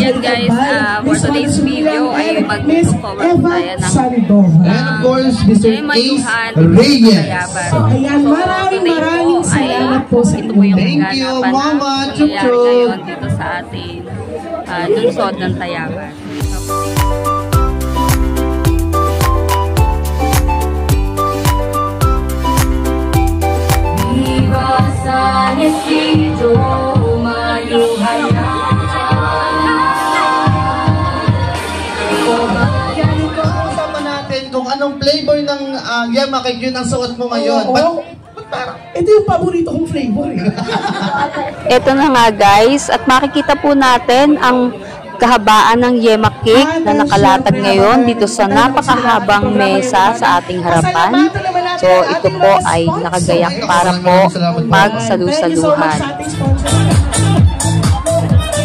ayan guys, for today's video ay mag-cover tayo ng of course, Mr. Ace Reyes. Ayan, maraming salamat po sa inyo. Thank you, Mama. Ngayon dito sa ating lungsod ng Tayabas. Usapan natin kung anong flavor ng yema cake yun ang suot mo ngayon. Ito yung paborito kong flavor eh. Ito na nga guys, at makikita po natin ang kahabaan ng yema cake na nakalatag ngayon dito sa napakahabang mesa sa ating harapan. So ito po ay nakagayak para po magsalu-saluhan.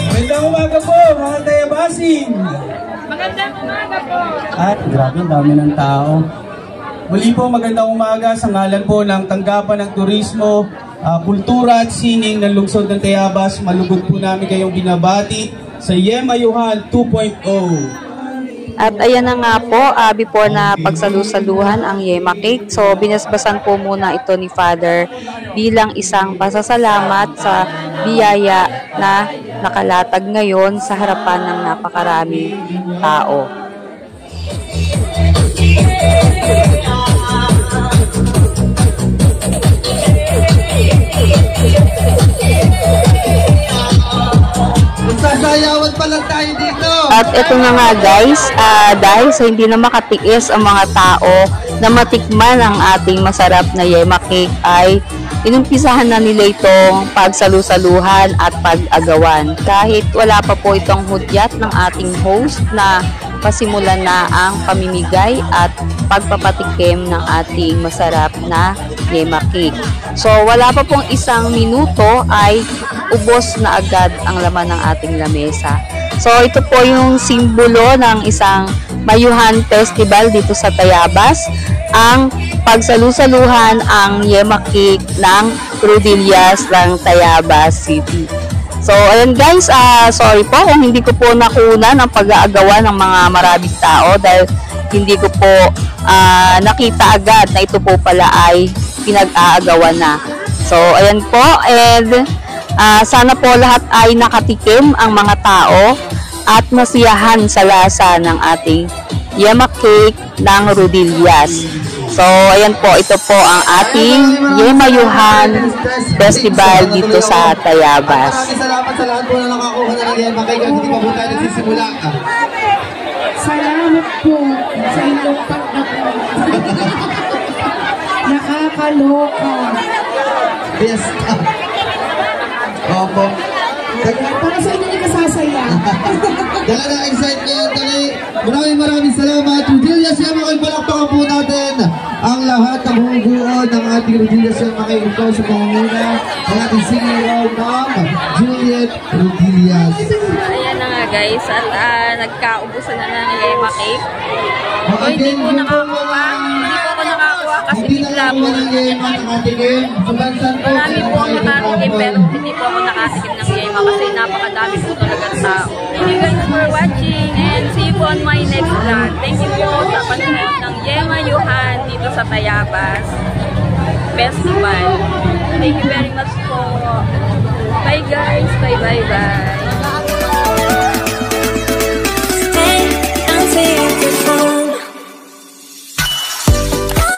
Magandang umaga po mga Tayabasin! Magandang umaga po! At grabe, dami ng tao. Muli po magandang umaga sa ngalan po ng Tanggapan ng Turismo, Kultura at Sining ng Lungsod ng Tayabas. Malugod po namin kayong binabati sa Yema Yuhan 2.0. At ayan na nga po, before na pagsalu-saluhan ang yema cake. So binasbasan po muna ito ni Father bilang isang pasasalamat sa biyaya na nakalatag ngayon sa harapan ng napakaraming tao. Sasayawan pa lang tayo dito. At ito na nga guys, dahil sa hindi na makatiis ang mga tao na matikman ang ating masarap na yema cake ay inumpisahan na nila itong pagsalu-saluhan at pag-agawan. Kahit wala pa po itong hudyat ng ating host na pasimulan na ang pamimigay at pagpapatikim ng ating masarap na yema cake. So wala pa pong isang minuto ay ubos na agad ang laman ng ating lamesa. So ito po yung simbolo ng isang Mayuhan Festival dito sa Tayabas, ang pagsalu-saluhan ang yema cake ng Rodillas ng Tayabas City. So ayun guys, sorry po kung hindi ko po nakunan ang pag-aagawan ng mga maraming tao dahil hindi ko po nakita agad na ito po pala ay pinag-aagawan na. So ayan po, and sana po lahat ay nakatikim ang mga tao at masiyahan sa lasa ng ating yema cake ng Rodillas. So ayan po, ito po ang ating Yema Yuhan Festival dito sa Tayabas. Maraming salamat sa lahat po na nakakuha na ng yema cake at hindi pa po tayo nagsisimula. Salamat po sa inyong pag-ako. Nakakaloka. Yes. Opo. Para sa inyo yung kasasaya. Dala na excited ngayon tuloy. Maraming salamat. Rodillas Yema Cake, palakpakan po natin ang lahat ng bumubuo ng ating Rodillas Yema Cake. Ito sa pangunguna ng ating singing Ma'am Juliet Rodillas. Ayan na nga guys, at nagkaubusan na ng yema cake. So hindi po nakakuha. Hindi po ako nakakuha kasi bigla po. Marami po ang nakatikim pero hindi po ako nakatikim ng yema kasi napakadami po talaga tao. Thank you guys for watching and see you on my next vlog. Thank you po sa panonood ng Yema Yuhan dito sa Tayabas Festival. Thank you very much po. Bye guys. Bye.